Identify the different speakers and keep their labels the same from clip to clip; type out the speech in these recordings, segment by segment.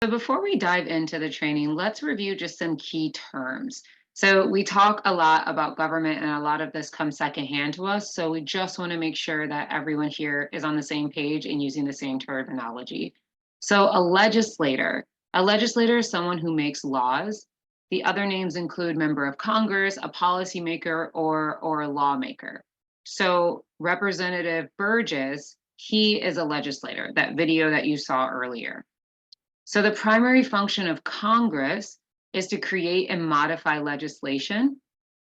Speaker 1: So before we dive into the training, let's review just some key terms. So we talk a lot about government and a lot of this comes secondhand to us. So we just want to make sure that everyone here is on the same page and using the same terminology. So a legislator is someone who makes laws. The other names include member of Congress, a policymaker, or a lawmaker. So Representative Burgess, he is a legislator, that video that you saw earlier. So the primary function of Congress is to create and modify legislation,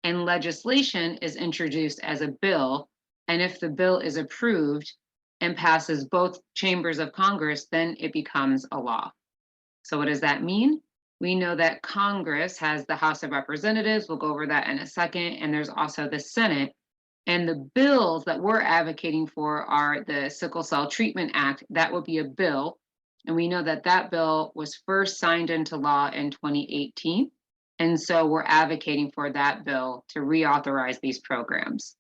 Speaker 1: and legislation is introduced as a bill. And if the bill is approved and passes both chambers of Congress, then it becomes a law. So what does that mean? We know that Congress has the House of Representatives. We'll go over that in a second. And there's also the Senate. And the bills that we're advocating for are the Sickle Cell Treatment Act. That would be a bill. And we know that that bill was first signed into law in 2018. And so we're advocating for that bill to reauthorize these programs.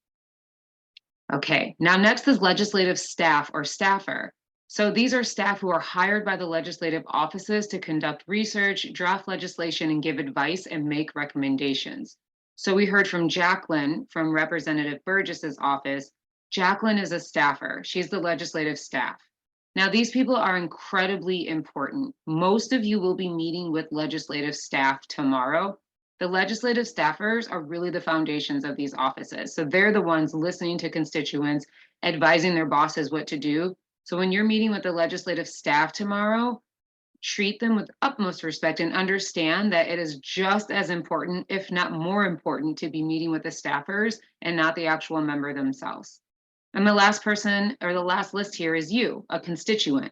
Speaker 1: Okay, now next is legislative staff or staffer. So these are staff who are hired by the legislative offices to conduct research, draft legislation, and give advice and make recommendations. So we heard from Jacqueline from Representative Burgess's office. Jacqueline is a staffer. She's the legislative staff. Now, these people are incredibly important. Most of you will be meeting with legislative staff tomorrow. The legislative staffers are really the foundations of these offices. So they're the ones listening to constituents, advising their bosses what to do. So when you're meeting with the legislative staff tomorrow, treat them with utmost respect and understand that it is just as important, if not more important, to be meeting with the staffers and not the actual member themselves. And the last person or the last list here is you, a constituent.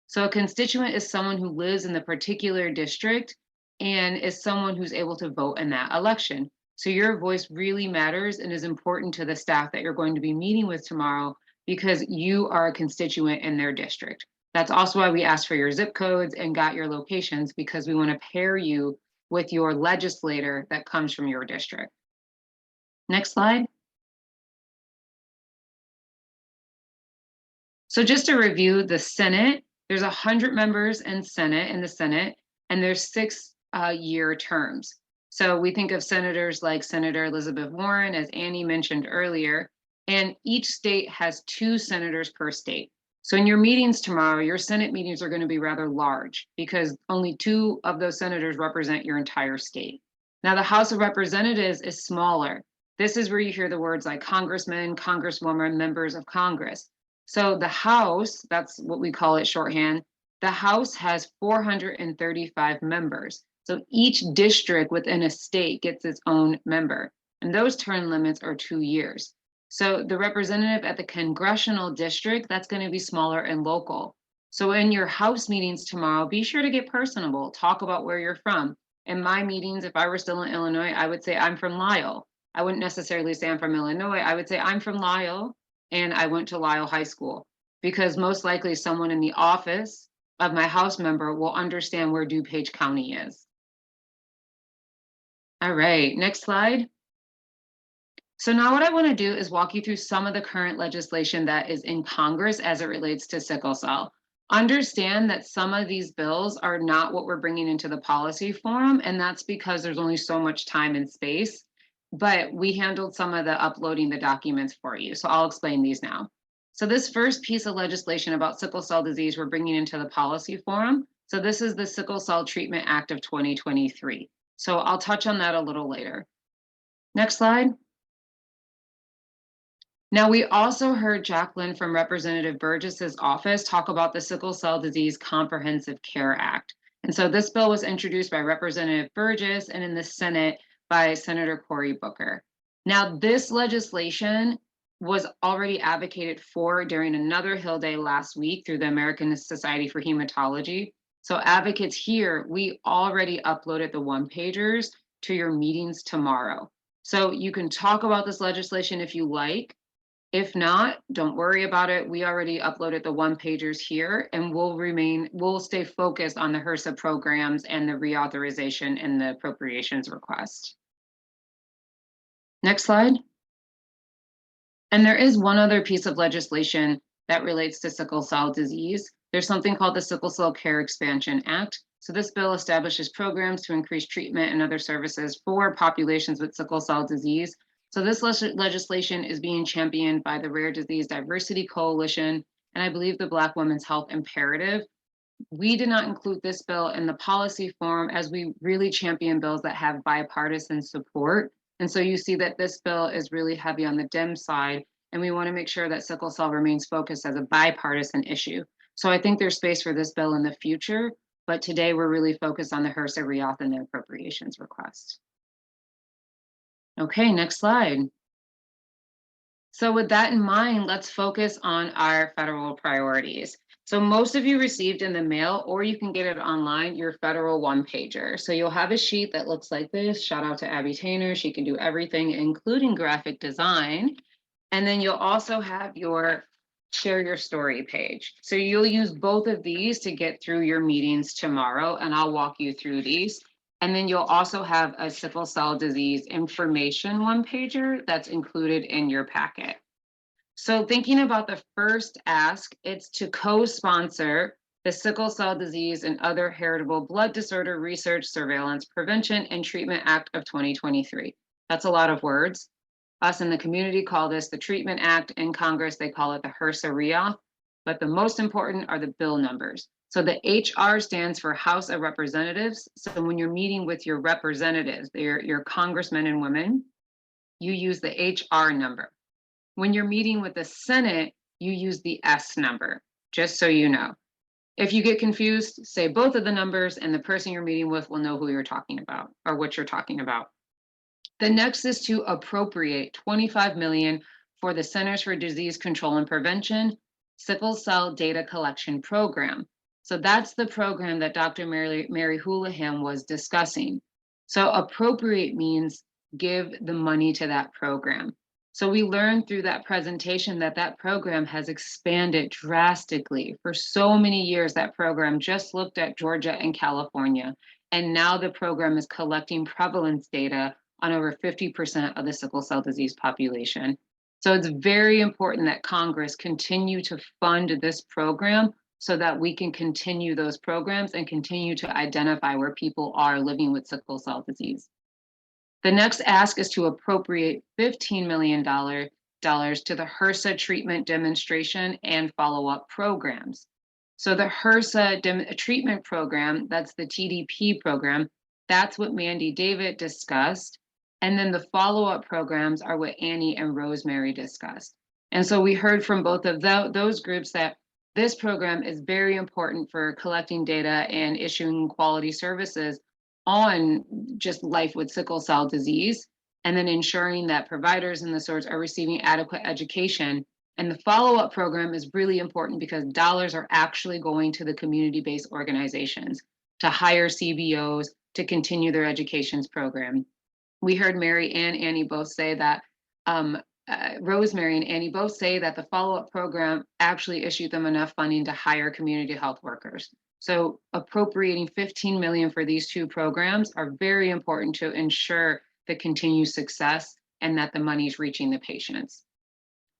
Speaker 1: So a constituent is someone who lives in the particular district and is someone who's able to vote in that election. So your voice really matters and is important to the staff that you're going to be meeting with tomorrow because you are a constituent in their district. That's also why we asked for your zip codes and got your locations, because we want to pair you with your legislator that comes from your district. Next slide. So just to review the Senate, there's 100 members in the Senate, and there's 6-year terms. So we think of senators like Senator Elizabeth Warren, as Annie mentioned earlier, and each state has 2 senators per state. So in your meetings tomorrow, your Senate meetings are going to be rather large because only 2 of those senators represent your entire state. Now the House of Representatives is smaller. This is where you hear the words like congressman, congresswoman, members of Congress. So the House, that's what we call it shorthand, the House has 435 members. So each district within a state gets its own member, and those term limits are 2 years. So the representative at the congressional district, that's going to be smaller and local. So in your House meetings tomorrow, be sure to get personable, talk about where you're from. In my meetings, if I were still in Illinois, I would say I'm from Lisle. I wouldn't necessarily say I'm from Illinois. I would say I'm from Lisle and I went to Lisle High School, because most likely someone in the office of my House member will understand where DuPage County is. All right, next slide. So now what I want to do is walk you through some of the current legislation that is in Congress as it relates to sickle cell. Understand that some of these bills are not what we're bringing into the policy forum, and that's because there's only so much time and space, but we handled some of the uploading the documents for you. So I'll explain these now. So this first piece of legislation about sickle cell disease we're bringing into the policy forum. So this is the Sickle Cell Treatment Act of 2023. So I'll touch on that a little later. Next slide. Now, we also heard Jacqueline from Representative Burgess's office talk about the Sickle Cell Disease Comprehensive Care Act. And so this bill was introduced by Representative Burgess and in the Senate by Senator Cory Booker. Now, this legislation was already advocated for during another Hill Day last week through the American Society for Hematology. So advocates here, we already uploaded the one-pagers to your meetings tomorrow. So you can talk about this legislation if you like. If not, don't worry about it. We already uploaded the one-pagers here, and we'll stay focused on the HRSA programs and the reauthorization and the appropriations request. Next slide. And there is one other piece of legislation that relates to sickle cell disease. There's something called the Sickle Cell Care Expansion Act. So this bill establishes programs to increase treatment and other services for populations with sickle cell disease. So this legislation is being championed by the Rare Disease Diversity Coalition and I believe the Black Women's Health Imperative. We did not include this bill in the policy form as we really champion bills that have bipartisan support. And so you see that this bill is really heavy on the Dem side, and we want to make sure that sickle cell remains focused as a bipartisan issue. So I think there's space for this bill in the future, but today we're really focused on the HRSA reauth and the appropriations request. Okay, next slide. So with that in mind, let's focus on our federal priorities. So most of you received in the mail, or you can get it online, your federal one-pager. So you'll have a sheet that looks like this. Shout out to Abby Tainer. She can do everything, including graphic design. And then you'll also have your share your story page. So you'll use both of these to get through your meetings tomorrow, and I'll walk you through these. And then you'll also have a sickle cell disease information one-pager that's included in your packet. So thinking about the first ask, it's to co-sponsor the Sickle Cell Disease and Other Heritable Blood Disorder Research, Surveillance, Prevention, and Treatment Act of 2023. That's a lot of words. Us in the community call this the Treatment Act. In Congress, they call it the HRSA reauth. But the most important are the bill numbers. So the HR stands for House of Representatives. So when you're meeting with your representatives, your congressmen and women, you use the HR number. When you're meeting with the Senate, you use the S number, just so you know. If you get confused, say both of the numbers and the person you're meeting with will know who you're talking about or what you're talking about. The next is to appropriate $25 million for the Centers for Disease Control and Prevention Sickle Cell Data Collection Program. So that's the program that Dr. Mary Houlihan was discussing. So appropriate means give the money to that program. So we learned through that presentation that that program has expanded drastically. For so many years, that program just looked at Georgia and California. And now the program is collecting prevalence data on over 50% of the sickle cell disease population. So it's very important that Congress continue to fund this program so that we can continue those programs and continue to identify where people are living with sickle cell disease. The next ask is to appropriate $15 million to the HRSA treatment demonstration and follow-up programs. So the HRSA treatment program, that's the TDP program, that's what Mandy David discussed. And then the follow-up programs are what Annie and Rosemary discussed. And so we heard from both of those groups that this program is very important for collecting data and issuing quality services on just life with sickle cell disease, and then ensuring that providers and the sorts are receiving adequate education. And the follow-up program is really important because dollars are actually going to the community-based organizations to hire CBOs to continue their educations program. We heard Mary and Annie both say that, Rosemary and Annie both say that the follow-up program actually issued them enough funding to hire community health workers. So appropriating $15 million for these two programs are very important to ensure the continued success and that the money is reaching the patients.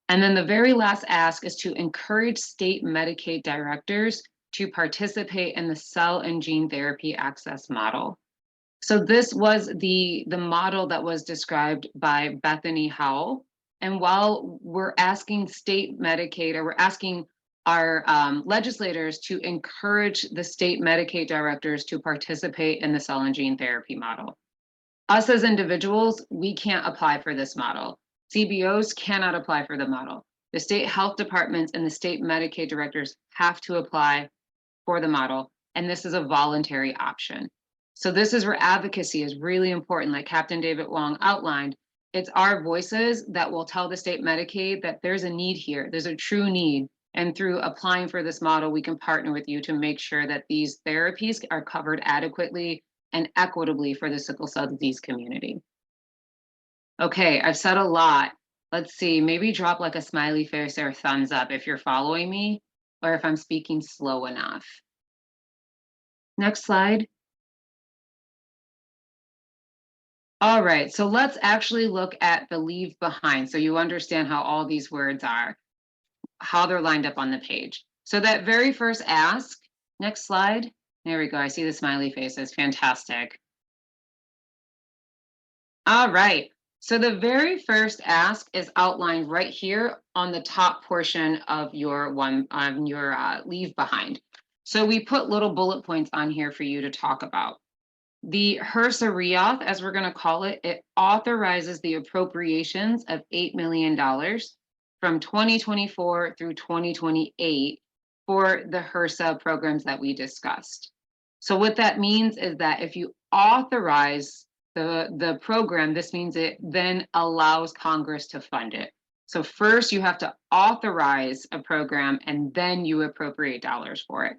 Speaker 1: And then the very last ask is to encourage state Medicaid directors to participate in the cell and gene therapy access model. So this was the model that was described by Bethany Howell. And while we're asking state Medicaid, or we're asking our legislators to encourage the state Medicaid directors to participate in the cell and gene therapy model. Us as individuals, we can't apply for this model. CBOs cannot apply for the model. The state health departments and the state Medicaid directors have to apply for the model, and this is a voluntary option. So this is where advocacy is really important, like Captain David Wong outlined. It's our voices that will tell the state Medicaid that there's a need here, there's a true need. And through applying for this model, we can partner with you to make sure that these therapies are covered adequately and equitably for the sickle cell disease community. Okay, I've said a lot. Let's see, maybe drop like a smiley face or a thumbs up if you're following me, or if I'm speaking slow enough. Next slide. All right, so let's actually look at the leave behind so you understand how all these words are, how they're lined up on the page. So that very first ask, next slide, There we go. I see the smiley faces. Fantastic. All right. So the very first ask is outlined right here on the top portion of your leave behind. So we put little bullet points on here for you to talk about. The HRSA reauth, as we're going to call it, it authorizes the appropriations of $8 million from 2024 through 2028 for the HRSA programs that we discussed. So what that means is that if you authorize the program, this means it then allows Congress to fund it. So first you have to authorize a program and then you appropriate dollars for it.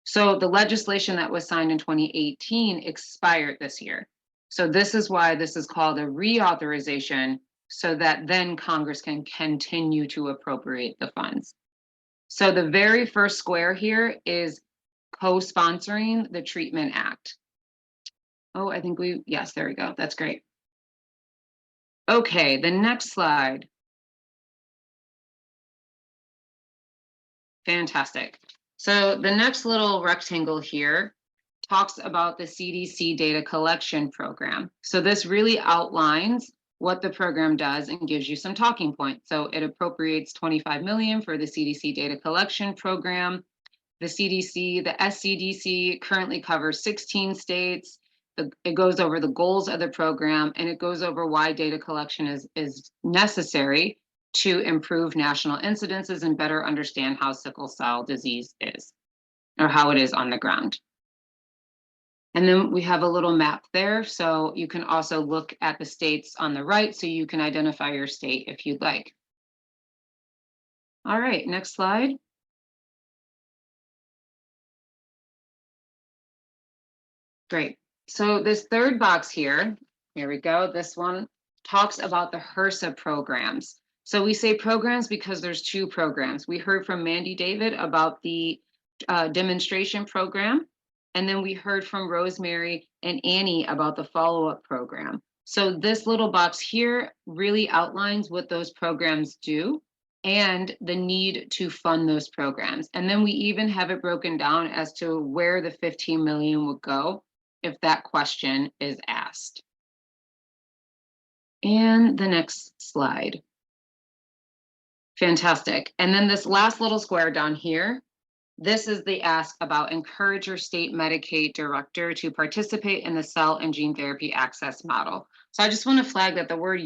Speaker 1: So the legislation that was signed in 2018 expired this year. So this is why this is called a reauthorization, so that then Congress can continue to appropriate the funds. So the very first square here is co-sponsoring the Treatment Act. Oh, I think yes, there we go. That's great. Okay, the next slide. Fantastic. So the next little rectangle here talks about the CDC data collection program. So this really outlines what the program does and gives you some talking points. So it appropriates 25 million for the CDC data collection program. The CDC, the SCDC currently covers 16 states. It goes over the goals of the program, and it goes over why data collection is necessary to improve national incidences and better understand how sickle cell disease is, or how it is on the ground. And then we have a little map there, so you can also look at the states on the right so you can identify your state if you'd like. All right, next slide. Great. So this third box here we go. This one talks about the HRSA programs. So we say programs because there's two programs. We heard from Mandy David about the demonstration program, and then we heard from Rosemary and Annie about the follow-up program. So this little box here really outlines what those programs do and the need to fund those programs. And then we even have it broken down as to where the 15 million would go if that question is asked. And the next slide. Fantastic. And then this last little square down here, this is the ask about encourage your state Medicaid director to participate in the cell and gene therapy access model. So I just want to flag that the word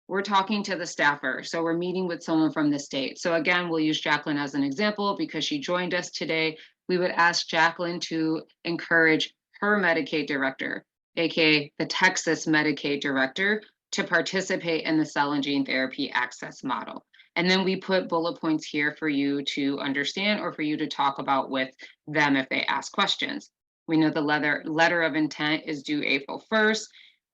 Speaker 1: we're talking to the staffer. So we're meeting with someone from the state. So again, we'll use Jacqueline as an example because she joined us today. We would ask Jacqueline to encourage her Medicaid director, aka the Texas Medicaid director, to participate in the cell and gene therapy access model. And then we put bullet points here for you to understand or for you to talk about with them if they ask questions. We know the letter of intent is due April 1st.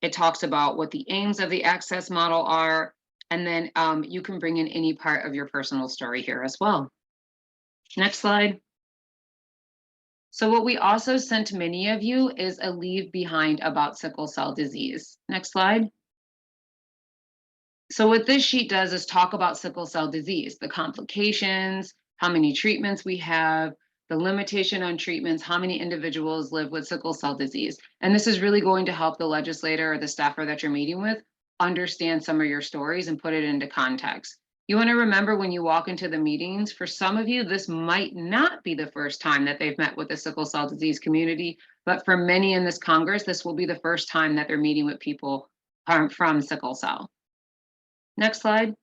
Speaker 1: It talks about what the aims of the access model are. And then you can bring in any part of your personal story here as well. Next slide. So what we also sent many of you is a leave behind about sickle cell disease. Next slide. So what this sheet does is talk about sickle cell disease, the complications, how many treatments we have, the limitation on treatments, how many individuals live with sickle cell disease. And this is really going to help the legislator or the staffer that you're meeting with understand some of your stories and put it into context. You want to remember when you walk into the meetings, for some of you, this might not be the first time that they've met with the sickle cell disease community, but for many in this Congress, this will be the first time that they're meeting with people from sickle cell. Next slide.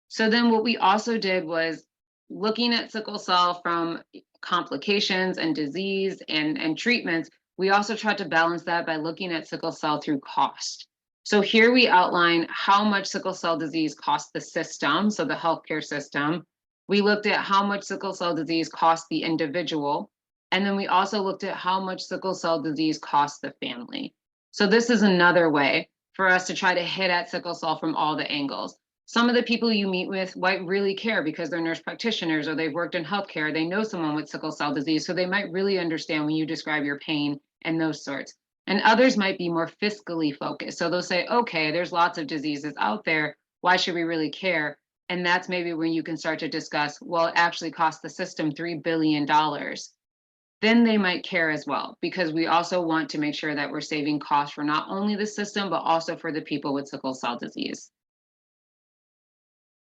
Speaker 1: So then what we also did was looking at sickle cell from complications and disease and treatments, we also tried to balance that by looking at sickle cell through cost. So here we outline how much sickle cell disease costs the system, so the healthcare system. We looked at how much sickle cell disease costs the individual. And then we also looked at how much sickle cell disease costs the family. So this is another way for us to try to hit at sickle cell from all the angles. Some of the people you meet with might really care because they're nurse practitioners or they've worked in healthcare, they know someone with sickle cell disease, so they might really understand when you describe your pain and those sorts. And others might be more fiscally focused. So they'll say, okay, there's lots of diseases out there, why should we really care? And that's maybe when you can start to discuss, well, it actually costs the system $3 billion. then they might care as well, because we also want to make sure that we're saving costs for not only the system, but also for the people with sickle cell disease.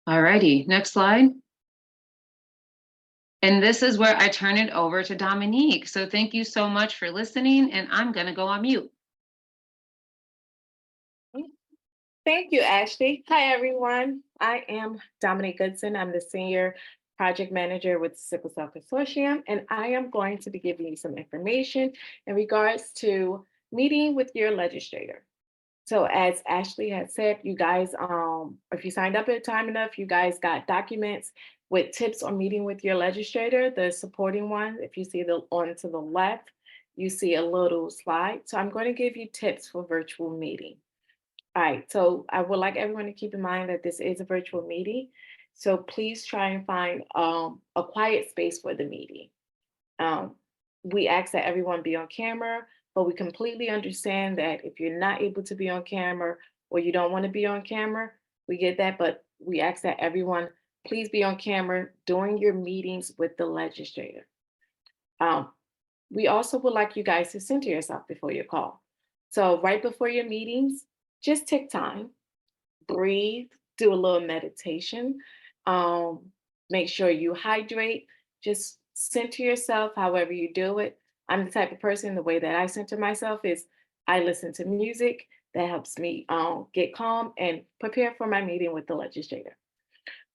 Speaker 1: All righty, next slide. And this is where I turn it over to Dominique. So thank you so much for listening, and I'm gonna go on mute.
Speaker 2: Thank you, Ashley. Hi, everyone. I am Dominique Goodson. I'm the Senior Project Manager with Sickle Cell Consortium, and I am going to be giving you some information in regards to meeting with your legislator. So as Ashley had said, you guys, if you signed up at time enough, you guys got documents with tips on meeting with your legislator, the supporting one. If you see the on to the left, you see a little slide. So I'm going to give you tips for virtual meeting. All right, so I would like everyone to keep in mind that this is a virtual meeting. So please try and find a quiet space for the meeting. We ask that everyone be on camera, but we completely understand that if you're not able to be on camera or you don't want to be on camera, we get that, but we ask that everyone please be on camera during your meetings with the legislator. We also would like you guys to center yourself before your call. So right before your meetings, just take time, breathe, do a little meditation, make sure you hydrate, just center yourself however you do it. I'm the type of person, the way that I center myself is I listen to music that helps me get calm and prepare for my meeting with the legislator.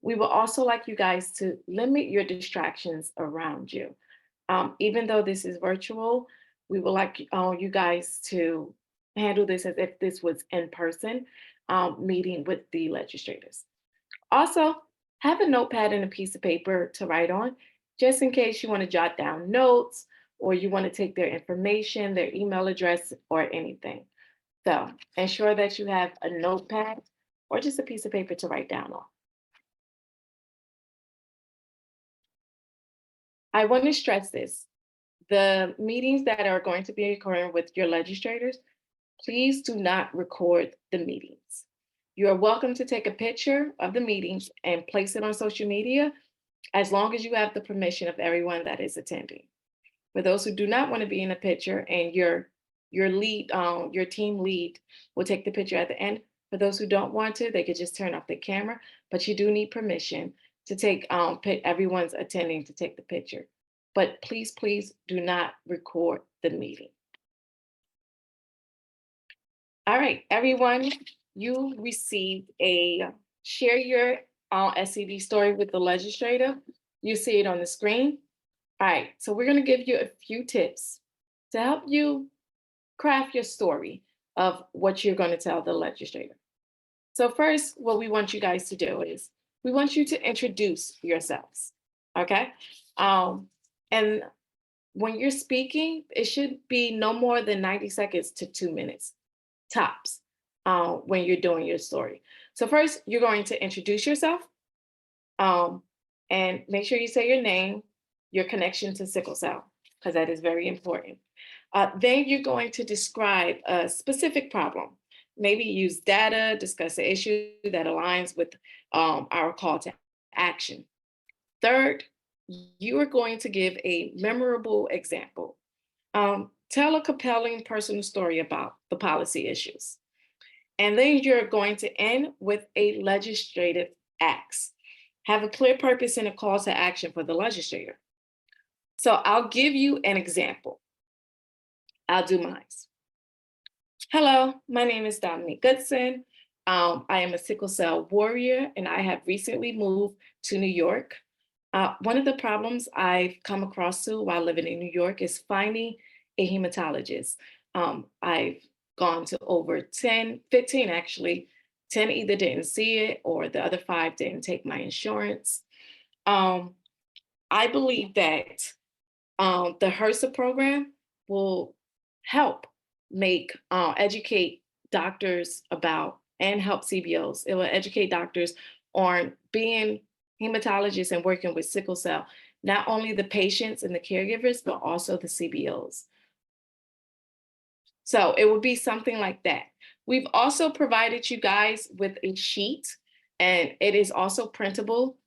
Speaker 2: We would also like you guys to limit your distractions around you. Even though this is virtual, we would like you guys to handle this as if this was in person meeting with the legislators. Also, have a notepad and a piece of paper to write on, just in case you want to jot down notes or you want to take their information, their email address, or anything. So ensure that you have a notepad or just a piece of paper to write down on. I want to stress this. The meetings that are going to be occurring with your legislators, please do not record the meetings. You are welcome to take a picture of the meetings and place it on social media as long as you have the permission of everyone that is attending. For those who do not want to be in the picture and your lead, your team lead will take the picture at the end. For those who don't want to, they could just turn off the camera, but you do need permission to take everyone's attending to take the picture. But please, please do not record the meeting. All right, everyone, you received a share your SCD story with the legislator. You see it on the screen. All right, so we're going to give you a few tips to help you craft your story of what you're going to tell the legislator. So first, what we want you guys to do is we want you to introduce yourselves, okay? And when you're speaking, it should be no more than 90 seconds to 2 minutes, tops, when you're doing your story. So first, you're going to introduce yourself and make sure you say your name, your connection to sickle cell, because that is very important. Then you're going to describe a specific problem. Maybe use data, discuss an issue that aligns with our call to action. Third, you are going to give a memorable example. Tell a compelling personal story about the policy issues. And then you're going to end with a legislative ask. Have a clear purpose and a call to action for the legislator. So I'll give you an example. I'll do mine. Hello, my name is Dominique Goodson. I am a sickle cell warrior, and I have recently moved to New York. One of the problems I've come across while living in New York is finding a hematologist. I've gone to over 15 actually. 10 either didn't see it or the other 5 didn't take my insurance. I believe that the HRSA program will help educate doctors about and help CBOs. It will educate doctors on being hematologists and working with sickle cell, not only the patients and the caregivers, but also the CBOs. So it would be something like that. We've also provided you guys with a sheet, and it is also printable.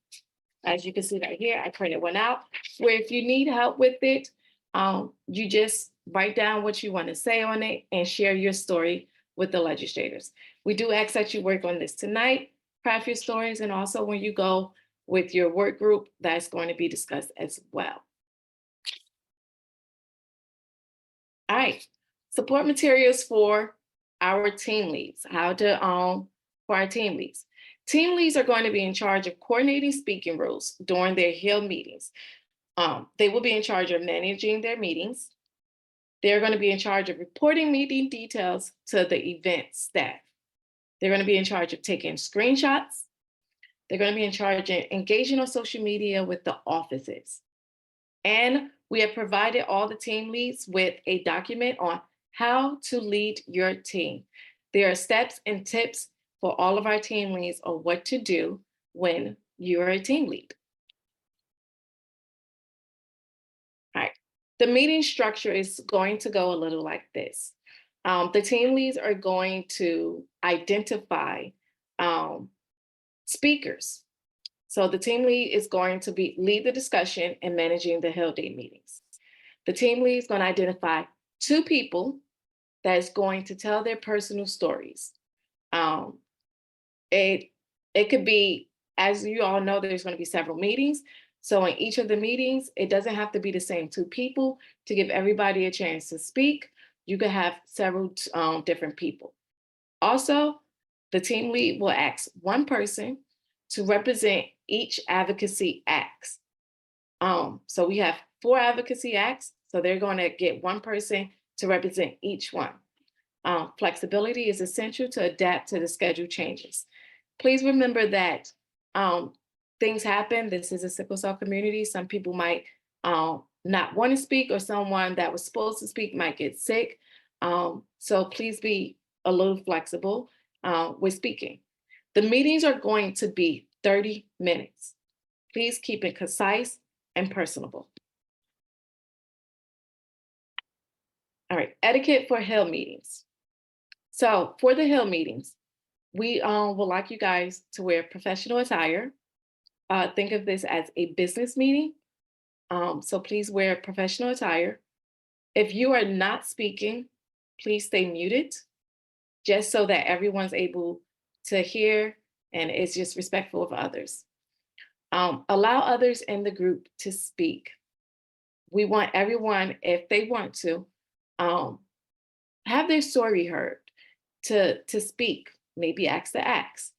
Speaker 2: As you can see right here, I printed one out, where if you need help with it, You just write down what you want to say on it and share your story with the legislators. We do ask that you work on this tonight, craft your stories, and also when you go with your work group, that's going to be discussed as well. All right, support materials for our team leads, for our team leads. Team leads are going to be in charge of coordinating speaking rules during their Hill meetings. They will be in charge of managing their meetings. They're going to be in charge of reporting meeting details to the event staff. They're going to be in charge of taking screenshots. They're going to be in charge of engaging on social media with the offices. And we have provided all the team leads with a document on how to lead your team. There are steps and tips for all of our team leads on what to do when you're a team lead. All right, the meeting structure is going to go a little like this. The team leads are going to identify speakers. So the team lead is going to lead the discussion and managing the Hill Day meetings. The team lead is going to identify 2 people that is going to tell their personal stories. It could be, as you all know, there's going to be several meetings. So in each of the meetings, it doesn't have to be the same 2 people to give everybody a chance to speak. You could have several different people. Also, the team lead will ask 1 person to represent each advocacy act. So we have 4 advocacy acts, so they're going to get 1 person to represent each one. Flexibility is essential to adapt to the schedule changes. Please remember that things happen. This is a sickle cell community. Some people might not want to speak, or someone that was supposed to speak might get sick. So please be a little flexible with speaking. The meetings are going to be 30 minutes. Please keep it concise and personable. All right, etiquette for Hill meetings. So for the Hill meetings, we would like you guys to wear professional attire. Think of this as a business meeting. So please wear professional attire. If you are not speaking, please stay muted, just so that everyone's able to hear and it's just respectful of others. Allow others in the group to speak. We want everyone, if they want to, have their story heard, to speak, maybe ask the acts.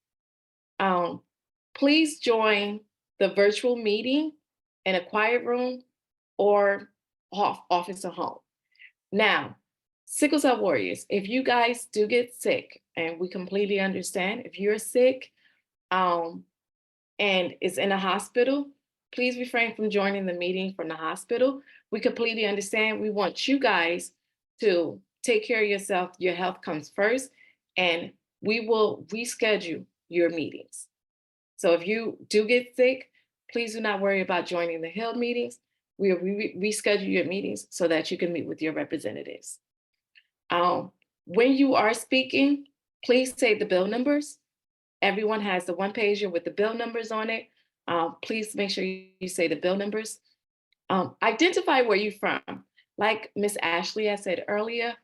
Speaker 2: Please join the virtual meeting in a quiet room or office or home. Now, sickle cell warriors, if you guys do get sick, and we completely understand, if you're sick and is in a hospital, please refrain from joining the meeting from the hospital. We completely understand. We want you guys to take care of yourself. Your health comes first, and we will reschedule your meetings. So if you do get sick, please do not worry about joining the Hill meetings. We will reschedule your meetings so that you can meet with your representatives. When you are speaking, please say the bill numbers. Everyone has the 1 pager with the bill numbers on it. Please make sure you say the bill numbers. Identify where you're from. Like Ms. Ashley had said earlier,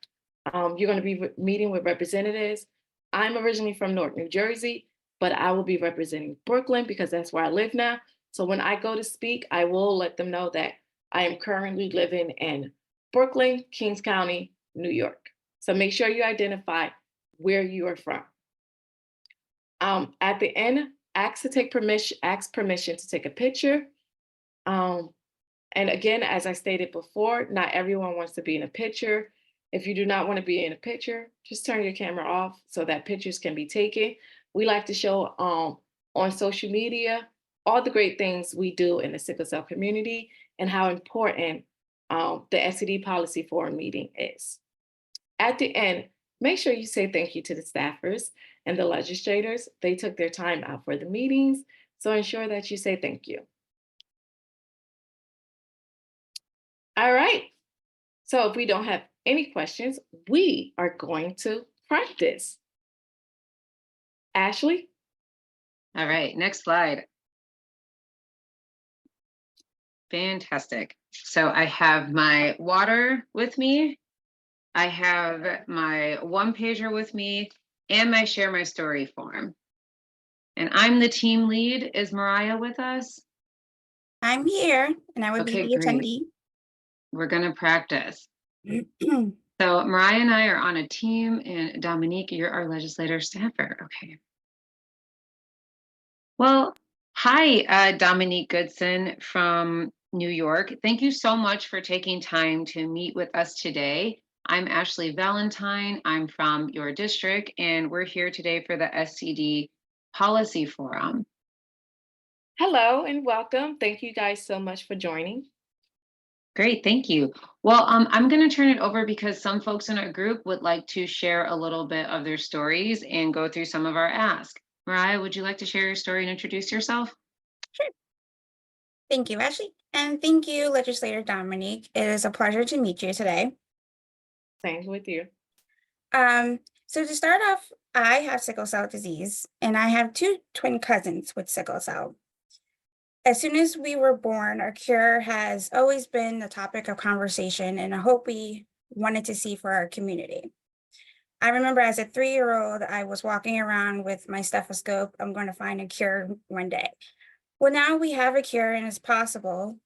Speaker 2: you're going to be meeting with representatives. I'm originally from Newark, New Jersey, but I will be representing Brooklyn because that's where I live now. So when I go to speak, I will let them know that I am currently living in Brooklyn, Kings County, New York. So make sure you identify where you are from. At the end, ask permission to take a picture. And again, as I stated before, not everyone wants to be in a picture. If you do not want to be in a picture, just turn your camera off so that pictures can be taken. We like to show on social media all the great things we do in the sickle cell community and how important the SCD policy forum meeting is. At the end, make sure you say thank you to the staffers and the legislators. They took their time out for the meetings, so ensure that you say thank you. All right, so if we don't have any questions, we are going to practice. Ashley?
Speaker 1: All right, next slide. Fantastic. So I have my water with me. I have my one pager with me and my share my story form. And I'm the team lead. Is Mariah with us?
Speaker 3: I'm here and I would be
Speaker 1: Okay,
Speaker 3: the
Speaker 1: great. We're going to practice.
Speaker 3: attendee.
Speaker 1: So Mariah and I are on a team, and Dominique, you're our legislator staffer. Okay. Well, hi, Dominique Goodson from New York. Thank you so much for taking time to meet with us today. I'm Ashley Valentine. I'm from your district, and we're here today for the SCD Policy Forum.
Speaker 2: Hello and welcome. Thank you guys so much for joining.
Speaker 1: Great, thank you. Well, I'm going to turn it over because some folks in our group would like to share a little bit of their stories and go through some of our asks. Mariah, would you like to share your story and introduce yourself?
Speaker 3: Sure. Thank you, Ashley. And thank you, Legislator Dominique. It is a pleasure to meet you today.
Speaker 2: Same with you.
Speaker 3: So to start off, I have sickle cell disease and I have two twin cousins with sickle cell. As soon as we were born, our cure has always been the topic of conversation and a hope we wanted to see for our community. I remember as a 3-year-old, I was walking around with my stethoscope. I'm going to find a cure one day. Well, now we have a cure and it's possible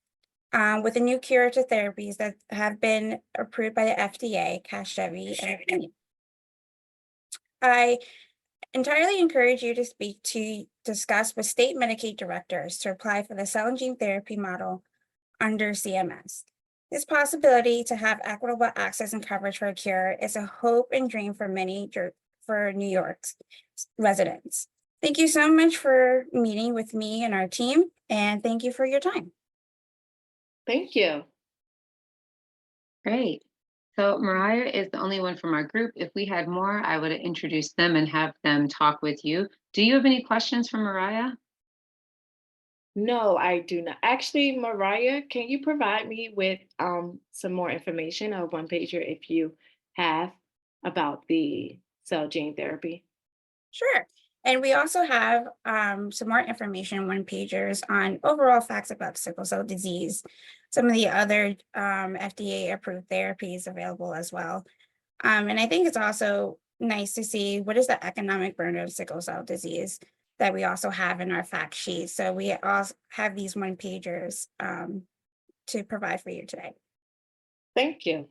Speaker 3: with the new curative therapies that have been approved by the FDA, Casgevy. And I entirely encourage you to speak to discuss with state Medicaid directors to apply for the cell and gene therapy model under CMS. This possibility to have equitable access and coverage for a cure is a hope and dream for many for New York's residents. Thank you so much for meeting with me and our team, and thank you for your time.
Speaker 2: Thank you.
Speaker 1: Great. So Mariah is the only one from our group. If we had more, I would introduce them and have them talk with you. Do you have any questions for Mariah?
Speaker 2: No, I do not. Actually, Mariah, can you provide me with some more information or one pager if you have about the cell gene therapy?
Speaker 3: Sure. And we also have some more information, one pagers on overall facts about sickle cell disease, some of the other FDA approved therapies available as well. And I think it's also nice to see what is the economic burden of sickle cell disease that we also have in our fact sheet. So we also have these one pagers to provide for you today.
Speaker 2: Thank you.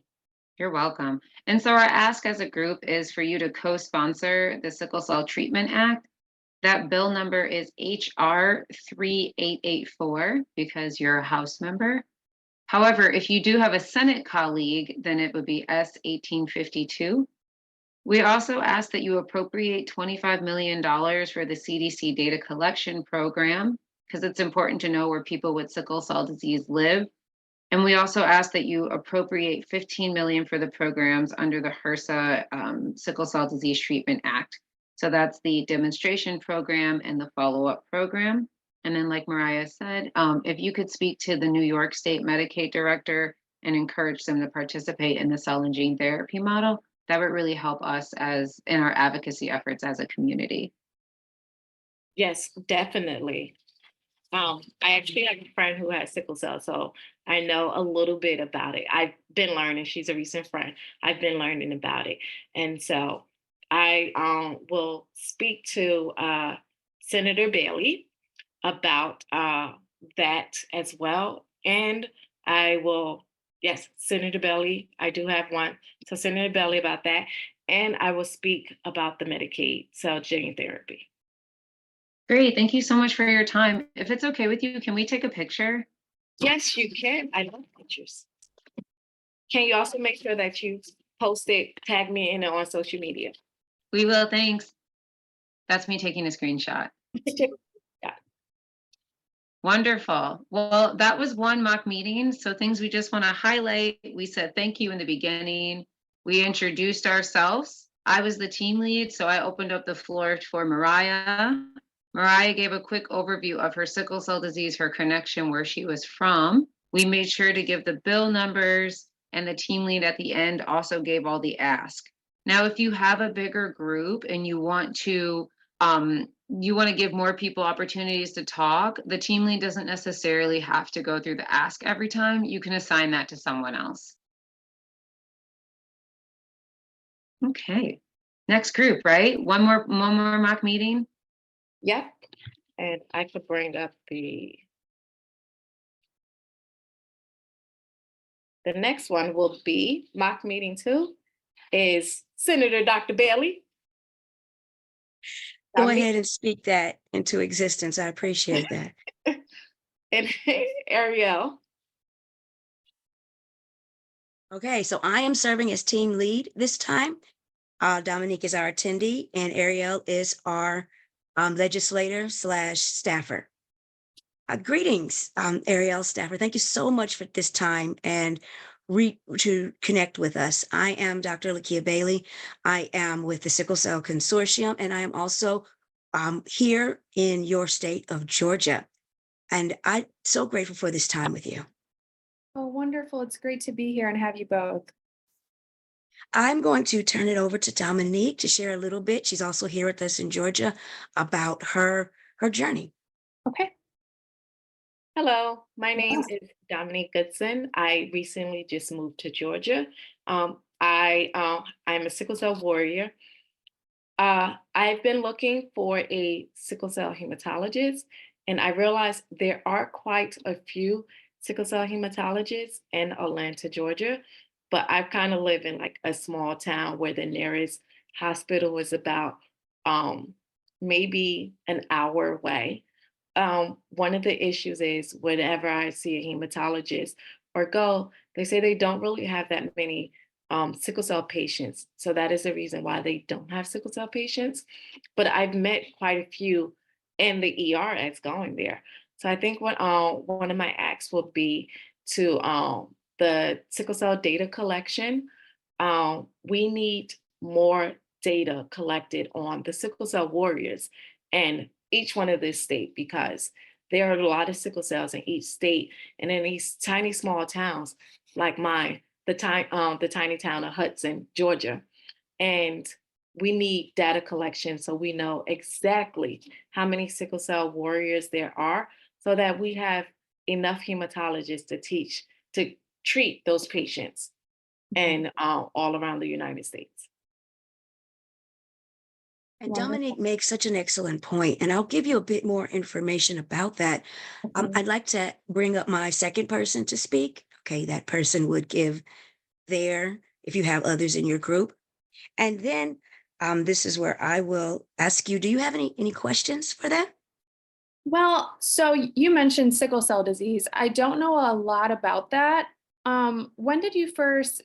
Speaker 1: You're welcome. And so our ask as a group is for you to co-sponsor the Sickle Cell Treatment Act. That bill number is HR 3884 because you're a House member. However, if you do have a Senate colleague, then it would be S 1852. We also ask that you appropriate $25 million for the CDC data collection program because it's important to know where people with sickle cell disease live. And we also ask that you appropriate $15 million for the programs under the HRSA Sickle Cell Disease Treatment Act. So that's the demonstration program and the follow-up program. And then like Mariah said, if you could speak to the New York State Medicaid director and encourage them to participate in the cell and gene therapy model, that would really help us as in our advocacy efforts as a community.
Speaker 2: Yes, definitely. I actually have a friend who has sickle cell, so I know a little bit about it. I've been learning. She's a recent friend. I've been learning about it, and so I will speak to Senator Bailey about that as well, and I will. Yes, Senator Bailey. I do have one. So Senator Bailey about that, and I will speak about the Medicaid cell gene therapy.
Speaker 1: Great, thank you so much for your time. If it's okay with you, can we take a picture?
Speaker 2: Yes, you can. I love pictures. Can you also make sure that you post it, tag me in it on social media?
Speaker 1: We will, thanks. That's me taking a screenshot.
Speaker 2: Yeah.
Speaker 1: Wonderful. Well, that was one mock meeting. So things we just want to highlight. We said thank you in the beginning. We introduced ourselves. I was the team lead, so I opened up the floor for Mariah. Mariah gave a quick overview of her sickle cell disease, her connection, where she was from. We made sure to give the bill numbers, and the team lead at the end also gave all the ask. Now, if you have a bigger group and you want to you want to give more people opportunities to talk, the team lead doesn't necessarily have to go through the ask every time. You can assign that to someone else. Okay, next group, right? One more mock meeting.
Speaker 2: Yep. And I could bring up the next one will be mock meeting 2 is Senator Dr. Bailey.
Speaker 4: Go
Speaker 2: Dominique,
Speaker 4: ahead and speak that into existence. I appreciate that.
Speaker 2: and Ariel.
Speaker 4: Okay, so I am serving as team lead this time. Dominique is our attendee and Ariel is our legislator slash staffer. Greetings, Ariel staffer. Thank you so much for this time and to connect with us. I am Dr. Lakia Bailey. I am with the Sickle Cell Consortium, and I am also here in your state of Georgia. And I'm so grateful for this time with you.
Speaker 5: Oh, wonderful. It's great to be here and have you both.
Speaker 4: I'm going to turn it over to Dominique to share a little bit. She's also here with us in Georgia about her journey.
Speaker 5: Okay.
Speaker 2: Hello, my name is Dominique Goodson. I recently just moved to Georgia. I'm a sickle cell warrior. I've been looking for a sickle cell hematologist, and I realized there are quite a few sickle cell hematologists in Atlanta, Georgia, but I kind of live in like a small town where the nearest hospital is about maybe an hour away. One of the issues is whenever I see a hematologist or go, they say they don't really have that many sickle cell patients. So that is the reason why they don't have sickle cell patients. But I've met quite a few in the ER as going there. So I think what one of my acts will be to the sickle cell data collection. We need more data collected on the sickle cell warriors and each one of this state, because there are a lot of sickle cells in each state, and in these tiny small towns like mine, the tiny town of Hudson, Georgia, and we need data collection so we know exactly how many sickle cell warriors there are, so that we have enough hematologists to treat those patients and all around the United States.
Speaker 4: And
Speaker 5: Wonderful.
Speaker 4: Dominique makes such an excellent point, and I'll give you a bit more information about that. I'd like to bring up my second person to speak. Okay, that person would give if you have others in your group. And then this is where I will ask you, do you have any questions for that?
Speaker 5: Well, so you mentioned sickle cell disease. I don't know a lot about that. When did you first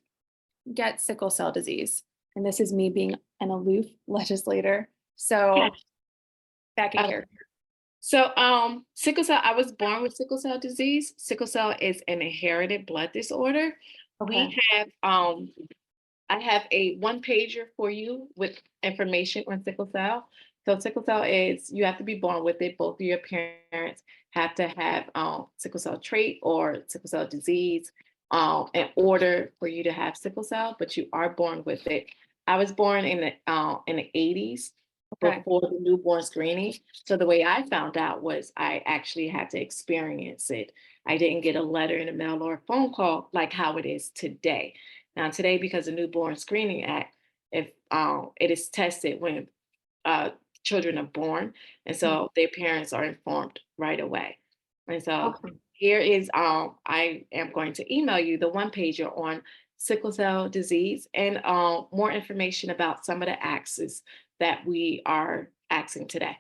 Speaker 5: get sickle cell disease? And this is me being an aloof legislator. So
Speaker 2: Yeah.
Speaker 5: back in here.
Speaker 2: So sickle cell, I was born with sickle cell disease. Sickle cell is an inherited blood disorder.
Speaker 5: Okay.
Speaker 2: We have I have a one pager for you with information on sickle cell. So sickle cell is, you have to be born with it. Both of your parents have to have sickle cell trait or sickle cell disease in order for you to have sickle cell, but you are born with it. I was born in the 80s.
Speaker 5: Okay.
Speaker 2: Before the newborn screening. So the way I found out was I actually had to experience it. I didn't get a letter in the mail or a phone call like how it is today. Now today, because the Newborn Screening Act, if it is tested when children are born, and so their parents are informed right away. And so
Speaker 5: Okay.
Speaker 2: here is I am going to email you the one pager on sickle cell disease and more information about some of the axes that we are axing today.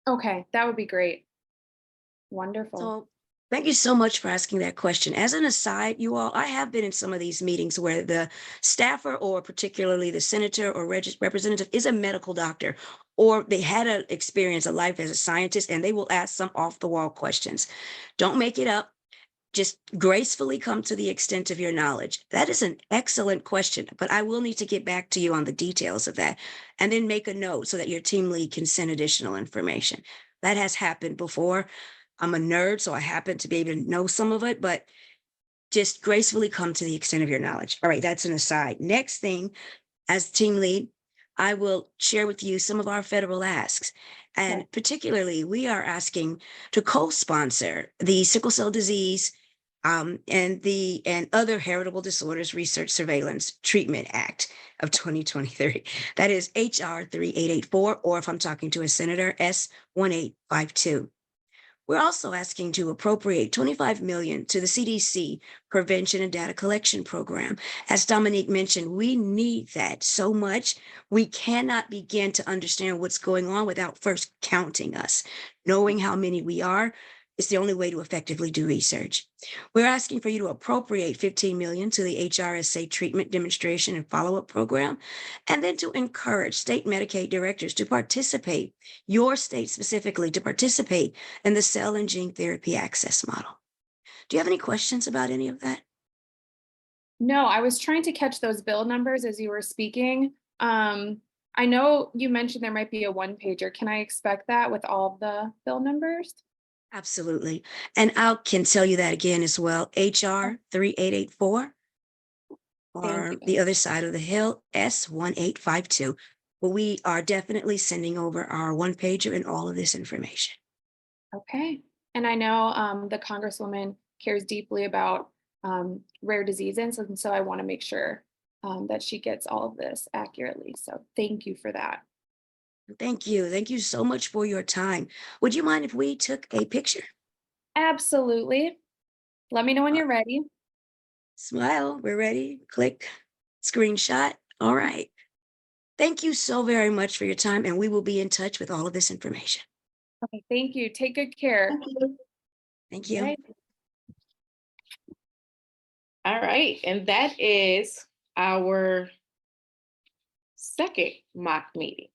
Speaker 5: Okay, that would be great. Wonderful.
Speaker 4: So thank you so much for asking that question. As an aside, you all, I have been in some of these meetings where the staffer or particularly the senator or representative is a medical doctor, or they had an experience, a life as a scientist, and they will ask some off the wall questions. Don't make it up. Just gracefully come to the extent of your knowledge. That is an excellent question, but I will need to get back to you on the details of that and then make a note so that your team lead can send additional information. That has happened before. I'm a nerd, so I happen to be able to know some of it, but just gracefully come to the extent of your knowledge. All right, that's an aside. Next thing, as team lead, I will share with you some of our federal asks. And particularly, we are asking to co-sponsor the Sickle Cell Disease and other heritable disorders research surveillance treatment act of 2023. That is HR 3884, or if I'm talking to a senator, S1852. We're also asking to appropriate 25 million to the CDC prevention and data collection program. As Dominique mentioned, we need that so much. We cannot begin to understand what's going on without first counting us. Knowing how many we are is the only way to effectively do research. We're asking for you to appropriate 15 million to the HRSA treatment demonstration and follow-up program, and then to encourage state Medicaid directors to participate, your state specifically, to participate in the cell and gene therapy access model. Do you have any questions about any of that?
Speaker 5: No, I was trying to catch those bill numbers as you were speaking. I know you mentioned there might be a one pager. Can I expect that with all of the bill numbers?
Speaker 4: Absolutely. And I can tell you that again as well. HR 3884 or
Speaker 5: Thank you.
Speaker 4: the other side of the hill, S1852. But we are definitely sending over our one pager and all of this information.
Speaker 5: Okay. And I know the Congresswoman cares deeply about rare diseases. And so I want to make sure that she gets all of this accurately. So thank you for that.
Speaker 4: Thank you. Thank you so much for your time. Would you mind if we took a picture?
Speaker 5: Absolutely. Let me know when you're ready.
Speaker 4: Smile. We're ready. Click. Screenshot. All right. Thank you so very much for your time, and we will be in touch with all of this information.
Speaker 5: Okay, thank you. Take good care.
Speaker 4: Thank you.
Speaker 5: Bye.
Speaker 2: All right, and that is our second mock meeting.